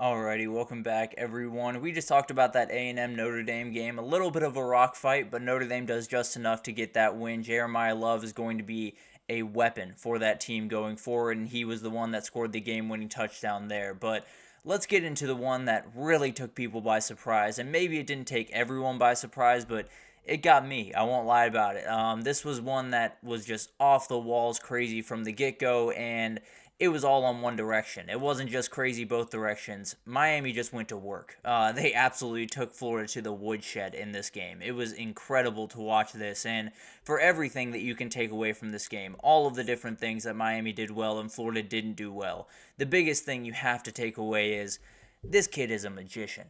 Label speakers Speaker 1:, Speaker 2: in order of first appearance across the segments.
Speaker 1: Alrighty, welcome back, everyone. We just talked about that A&M Notre Dame game. A little bit of a rock fight, but Notre Dame does just enough to get that win. Jeremiah Love is going to be a weapon for that team going forward, and he was the one that scored the game-winning touchdown there. But let's get into the one that really took people by surprise, and maybe it didn't take everyone by surprise, but it got me. I won't lie about it. This was one that was just off the walls crazy from the get-go, and it was all on one direction. It wasn't just crazy both directions. Miami just went to work. They absolutely took Florida to the woodshed in this game. It was incredible to watch this, and for everything that you can take away from this game, all of the different things that Miami did well and Florida didn't do well, the biggest thing you have to take away is this kid is a magician.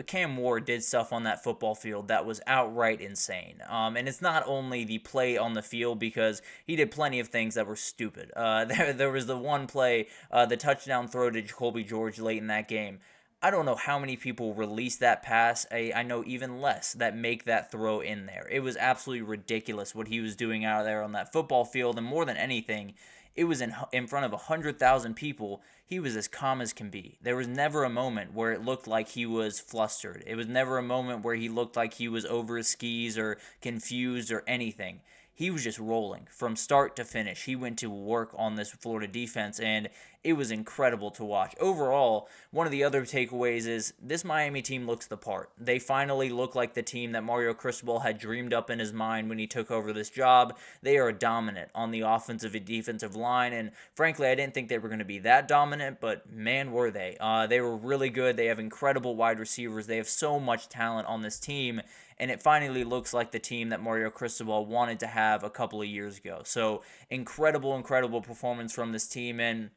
Speaker 1: Cam Ward did stuff on that football field that was outright insane. And it's not only the play on the field because he did plenty of things that were stupid. There was the one play, the touchdown throw to Jacoby George late in that game. I don't know how many people release that pass. I know even less that make that throw in there. It was absolutely ridiculous what he was doing out there on that football field. And more than anything, it was in front of 100,000 people. He was as calm as can be. There was never a moment where it looked like he was flustered. It was never a moment where he looked like he was over his skis or confused or anything. He was just rolling from start to finish. He went to work on this Florida defense, and it was incredible to watch. Overall, one of the other takeaways is this Miami team looks the part. They finally look like the team that Mario Cristobal had dreamed up in his mind when he took over this job. They are dominant on the offensive and defensive line, and frankly, I didn't think they were going to be that dominant, but man, were they. They were really good. They have incredible wide receivers. They have so much talent on this team, and it finally looks like the team that Mario Cristobal wanted to have a couple of years ago. So incredible performance from this team, and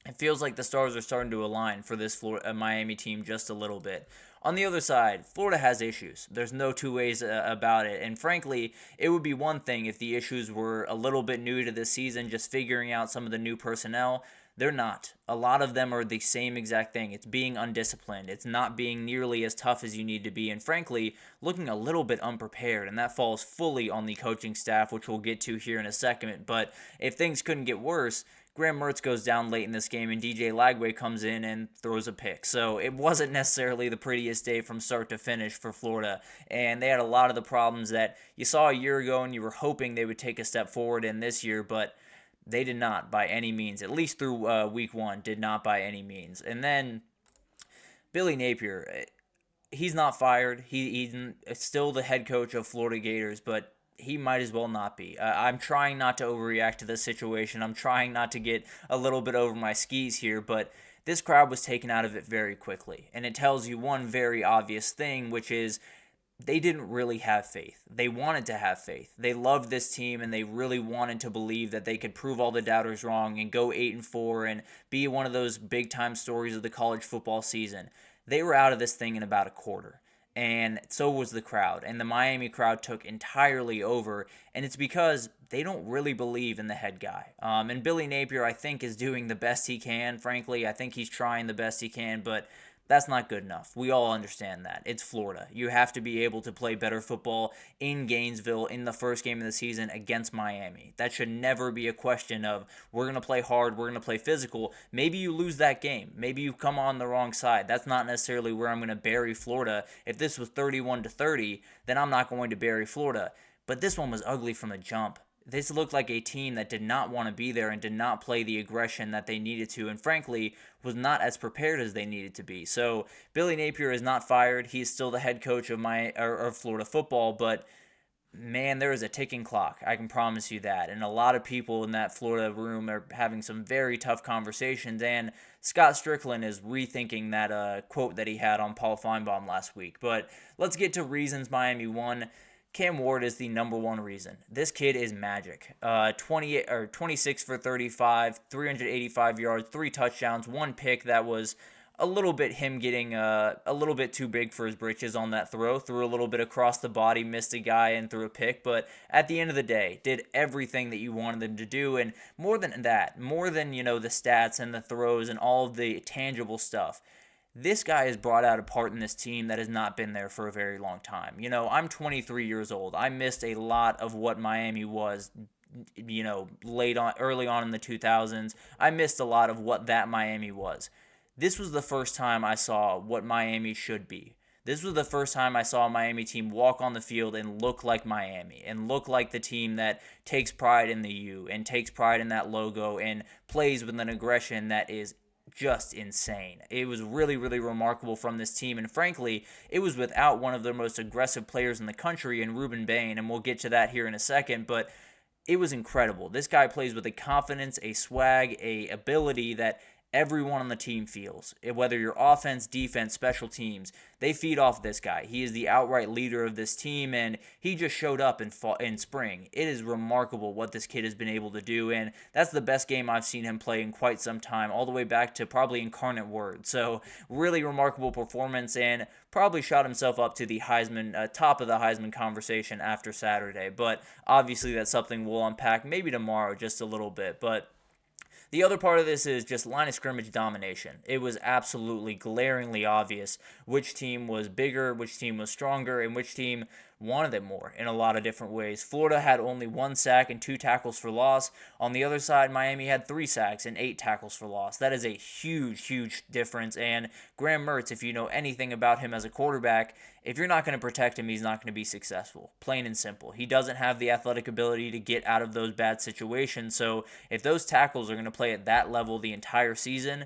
Speaker 1: it feels like the stars are starting to align for this Miami team just a little bit. On the other side, Florida has issues. There's no two ways about it. And frankly, it would be one thing if the issues were a little bit new to this season, just figuring out some of the new personnel. They're not. A lot of them are the same exact thing. It's being undisciplined. It's not being nearly as tough as you need to be. And frankly, looking a little bit unprepared. And that falls fully on the coaching staff, which we'll get to here in a second. But if things couldn't get worse, Graham Mertz goes down late in this game, and DJ Lagway comes in and throws a pick. So it wasn't necessarily the prettiest day from start to finish for Florida, and they had a lot of the problems that you saw a year ago, and you were hoping they would take a step forward in this year, but they did not by any means, at least through week one, did not by any means. And then Billy Napier, he's not fired. He's still the head coach of Florida Gators, but he might as well not be. I'm trying not to overreact to this situation. I'm trying not to get a little bit over my skis here, but this crowd was taken out of it very quickly. And it tells you one very obvious thing, which is they didn't really have faith. They wanted to have faith. They loved this team, and they really wanted to believe that they could prove all the doubters wrong and go 8-4 and be one of those big-time stories of the college football season. They were out of this thing in about a quarter. And so was the crowd. And the Miami crowd took entirely over. And it's because they don't really believe in the head guy. And Billy Napier, I think, is doing the best he can, frankly. I think he's trying the best he can, but that's not good enough. We all understand that. It's Florida. You have to be able to play better football in Gainesville in the first game of the season against Miami. That should never be a question of we're going to play hard, we're going to play physical. Maybe you lose that game. Maybe you come on the wrong side. That's not necessarily where I'm going to bury Florida. If this was 31-30, then I'm not going to bury Florida. But this one was ugly from the jump. This looked like a team that did not want to be there and did not play the aggression that they needed to, and frankly, was not as prepared as they needed to be. So Billy Napier is not fired. He's still the head coach of Florida football, but man, there is a ticking clock. I can promise you that. And a lot of people in that Florida room are having some very tough conversations, and Scott Strickland is rethinking that quote that he had on Paul Feinbaum last week. But let's get to reasons Miami won. Cam Ward is the number one reason. This kid is magic. 26 for 35, 385 yards, 3 touchdowns, 1 pick that was a little bit him getting a little bit too big for his britches on that throw. Threw a little bit across the body, missed a guy, and threw a pick. But at the end of the day, did everything that you wanted them to do. And more than that, more than, the stats and the throws and all of the tangible stuff, this guy has brought out a part in this team that has not been there for a very long time. I'm 23 years old. I missed a lot of what Miami was, early on in the 2000s. I missed a lot of what that Miami was. this was the first time I saw what Miami should be. This was the first time I saw a Miami team walk on the field and look like Miami and look like the team that takes pride in the U and takes pride in that logo and plays with an aggression that is just insane. It was really, really remarkable from this team, and frankly, it was without one of their most aggressive players in the country in Ruben Bain, and we'll get to that here in a second, but it was incredible. This guy plays with a confidence, a swag, a ability that everyone on the team feels. Whether you're offense, defense, special teams, they feed off this guy. He is the outright leader of this team, and he just showed up in spring. It is remarkable what this kid has been able to do, and that's the best game I've seen him play in quite some time, all the way back to probably Incarnate Word. So really remarkable performance, and probably shot himself up to the Heisman, top of the Heisman conversation after Saturday. But obviously that's something we'll unpack maybe tomorrow just a little bit. But the other part of this is just line of scrimmage domination. It was absolutely glaringly obvious which team was bigger, which team was stronger, and which team wanted it more in a lot of different ways. Florida had only 1 sack and 2 tackles for loss. On the other side, Miami had 3 sacks and 8 tackles for loss. That is a huge, huge difference. And Graham Mertz, if you know anything about him as a quarterback, if you're not going to protect him, he's not going to be successful. Plain and simple. He doesn't have the athletic ability to get out of those bad situations. So if those tackles are going to play at that level the entire season,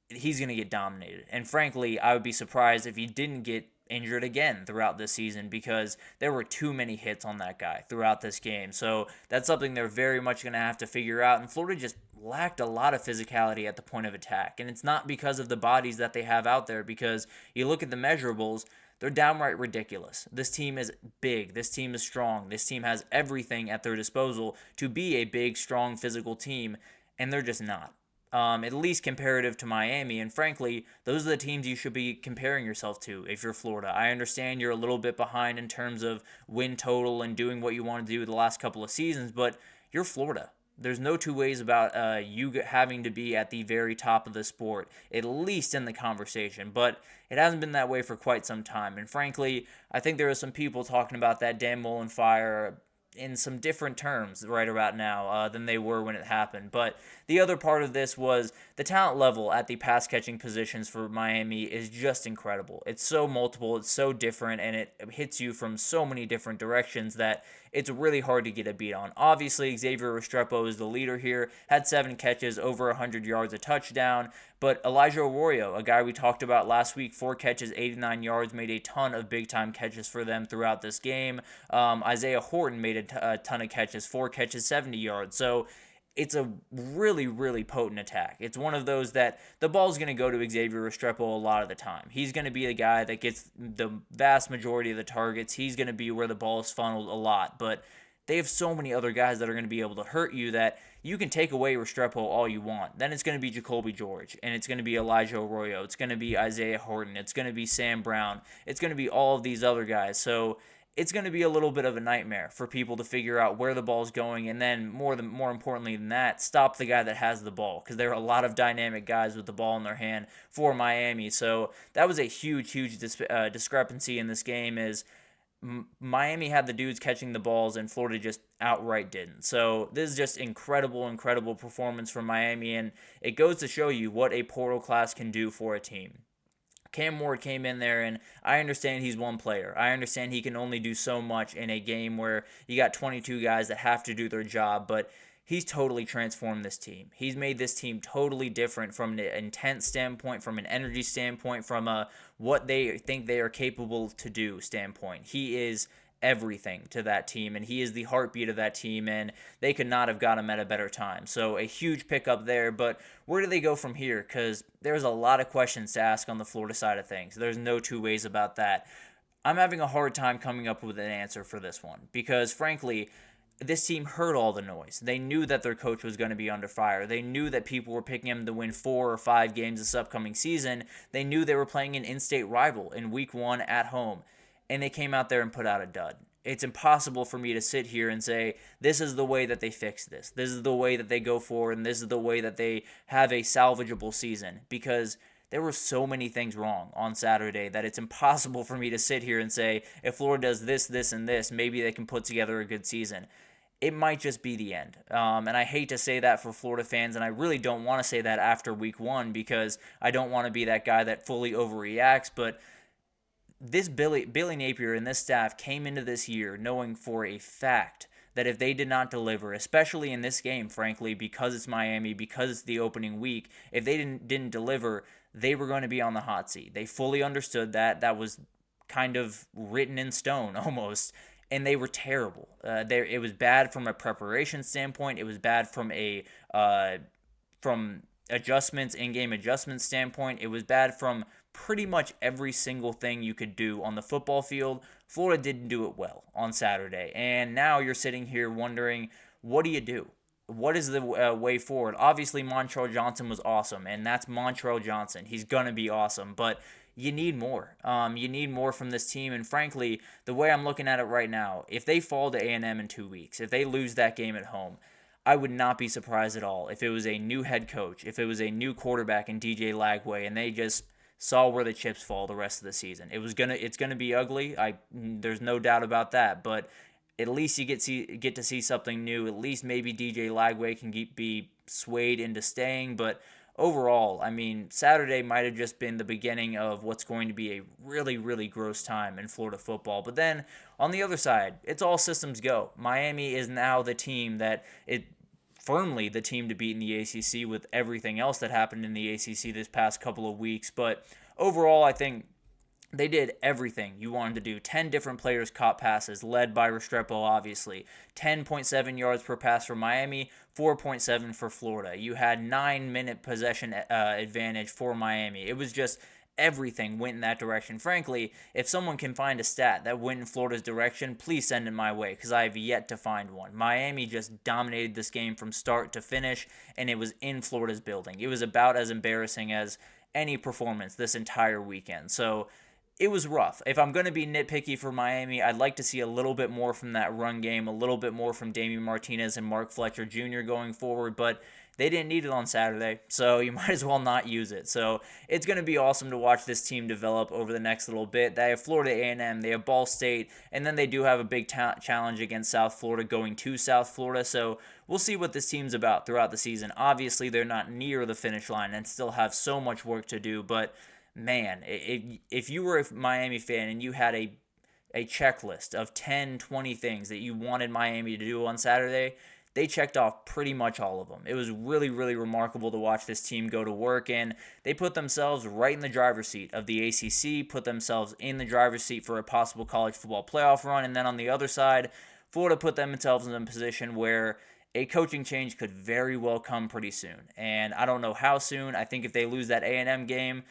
Speaker 1: he's going to get dominated. And frankly, I would be surprised if he didn't get injured again throughout this season, because there were too many hits on that guy throughout this game. So that's something they're very much going to have to figure out. And Florida just lacked a lot of physicality at the point of attack. And it's not because of the bodies that they have out there, because you look at the measurables, they're downright ridiculous. This team is big. This team is strong. This team has everything at their disposal to be a big, strong, physical team, and they're just not. At least comparative to Miami, and frankly, those are the teams you should be comparing yourself to if you're Florida. I understand you're a little bit behind in terms of win total and doing what you want to do the last couple of seasons, but you're Florida. There's no two ways about you having to be at the very top of the sport, at least in the conversation, but it hasn't been that way for quite some time, and frankly, I think there are some people talking about that Dan Mullen fire in some different terms right about now than they were when it happened. But the other part of this was the talent level at the pass catching positions for Miami is just incredible. It's so multiple, it's so different, and it hits you from so many different directions that it's really hard to get a beat on. Obviously, Xavier Restrepo is the leader here, had 7 catches, over 100 yards, a touchdown. But Elijah Arroyo, a guy we talked about last week, 4 catches, 89 yards, made a ton of big-time catches for them throughout this game. Isaiah Horton made a ton of catches, 4 catches, 70 yards. So it's a really, really potent attack. It's one of those that the ball's going to go to Xavier Restrepo a lot of the time. He's going to be the guy that gets the vast majority of the targets. He's going to be where the ball is funneled a lot. But they have so many other guys that are going to be able to hurt you that you can take away Restrepo all you want. Then it's going to be Jacoby George, and it's going to be Elijah Arroyo. It's going to be Isaiah Horton. It's going to be Sam Brown. It's going to be all of these other guys. So it's going to be a little bit of a nightmare for people to figure out where the ball's going, and then more importantly than that, stop the guy that has the ball, because there are a lot of dynamic guys with the ball in their hand for Miami. So that was a huge discrepancy in this game. Is Miami had the dudes catching the balls and Florida just outright didn't. So this is just incredible performance from Miami, and it goes to show you what a portal class can do for a team. Cam Ward came in there, and I understand he's one player. I understand he can only do so much in a game where you got 22 guys that have to do their job, but he's totally transformed this team. He's made this team totally different from an intent standpoint, from an energy standpoint, from a what they think they are capable to do standpoint. He is everything to that team, and he is the heartbeat of that team, and they could not have got him at a better time. So a huge pickup there, but where do they go from here? Because there's a lot of questions to ask on the Florida side of things. There's no two ways about that. I'm having a hard time coming up with an answer for this one, because frankly, this team heard all the noise. They knew that their coach was going to be under fire. They knew that people were picking him to win 4 or 5 games this upcoming season. They knew they were playing an in-state rival in week 1 at home, and they came out there and put out a dud. It's impossible for me to sit here and say, this is the way that they fix this. This is the way that they go forward, and this is the way that they have a salvageable season, because there were so many things wrong on Saturday that it's impossible for me to sit here and say, if Florida does this, this, and this, maybe they can put together a good season. it might just be the end. And I hate to say that for Florida fans, and I really don't want to say that after week one because I don't want to be that guy that fully overreacts. But this Billy Napier and this staff came into this year knowing for a fact that if they did not deliver, especially in this game, frankly, because it's Miami, because it's the opening week, if they didn't deliver, they were going to be on the hot seat. They fully understood that. That was kind of written in stone almost, and they were terrible. It was bad from a preparation standpoint. It was bad from adjustments, in-game adjustment standpoint. It was bad from pretty much every single thing you could do on the football field. Florida didn't do it well on Saturday, and now you're sitting here wondering, what do you do? What is the way forward? Obviously, Montrell Johnson was awesome, and that's Montrell Johnson. He's going to be awesome, but you need more. You need more from this team, and frankly, the way I'm looking at it right now, if they fall to A&M in 2 weeks, if they lose that game at home, I would not be surprised at all if it was a new head coach, if it was a new quarterback in DJ Lagway, and they just saw where the chips fall the rest of the season. It's gonna be ugly. There's no doubt about that. But at least you get to see something new. At least maybe DJ Lagway can be swayed into staying. But overall, I mean, Saturday might have just been the beginning of what's going to be a really, really gross time in Florida football. But then on the other side, it's all systems go. Miami is now the team firmly the team to beat in the ACC with everything else that happened in the ACC this past couple of weeks. But overall, I think they did everything you wanted to do. 10 different players caught passes, led by Restrepo, obviously. 10.7 yards per pass for Miami, 4.7 for Florida. You had 9-minute possession advantage for Miami. It was just everything went in that direction. Frankly, if someone can find a stat that went in Florida's direction, please send it my way because I have yet to find one. Miami just dominated this game from start to finish, and it was in Florida's building. It was about as embarrassing as any performance this entire weekend. So it was rough. If I'm going to be nitpicky for Miami, I'd like to see a little bit more from that run game, a little bit more from Damian Martinez and Mark Fletcher Jr. going forward, but they didn't need it on Saturday, so you might as well not use it. So it's going to be awesome to watch this team develop over the next little bit. They have Florida A&M, they have Ball State, and then they do have a big challenge against South Florida going to South Florida. So we'll see what this team's about throughout the season. Obviously, they're not near the finish line and still have so much work to do, but man, if you were a Miami fan and you had a checklist of 10, 20 things that you wanted Miami to do on Saturday, they checked off pretty much all of them. It was really, really remarkable to watch this team go to work, and they put themselves right in the driver's seat of the ACC, put themselves in the driver's seat for a possible college football playoff run, and then on the other side, Florida put themselves in a position where a coaching change could very well come pretty soon. And I don't know how soon. I think if they lose that A&M game,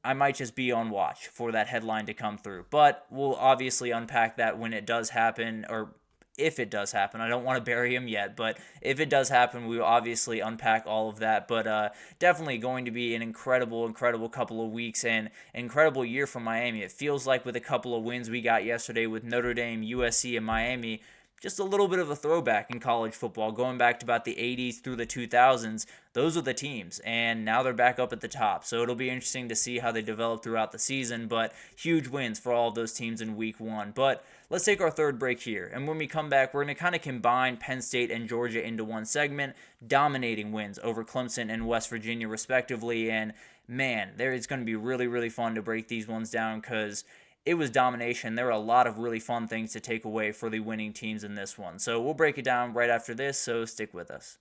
Speaker 1: I might just be on watch for that headline to come through. But we'll obviously unpack that when it does happen, or if it does happen. I don't want to bury him yet, but if it does happen, we will obviously unpack all of that. But definitely going to be an incredible, incredible couple of weeks and incredible year for Miami. It feels like with a couple of wins we got yesterday with Notre Dame, USC, and Miami, just a little bit of a throwback in college football, going back to about the 80s through the 2000s. Those are the teams, and now they're back up at the top. So it'll be interesting to see how they develop throughout the season, but huge wins for all of those teams in week one. But let's take our third break here, and when we come back, we're going to kind of combine Penn State and Georgia into one segment, dominating wins over Clemson and West Virginia respectively, and man, it's going to be really, really fun to break these ones down because it was domination. There were a lot of really fun things to take away for the winning teams in this one. So we'll break it down right after this, so stick with us.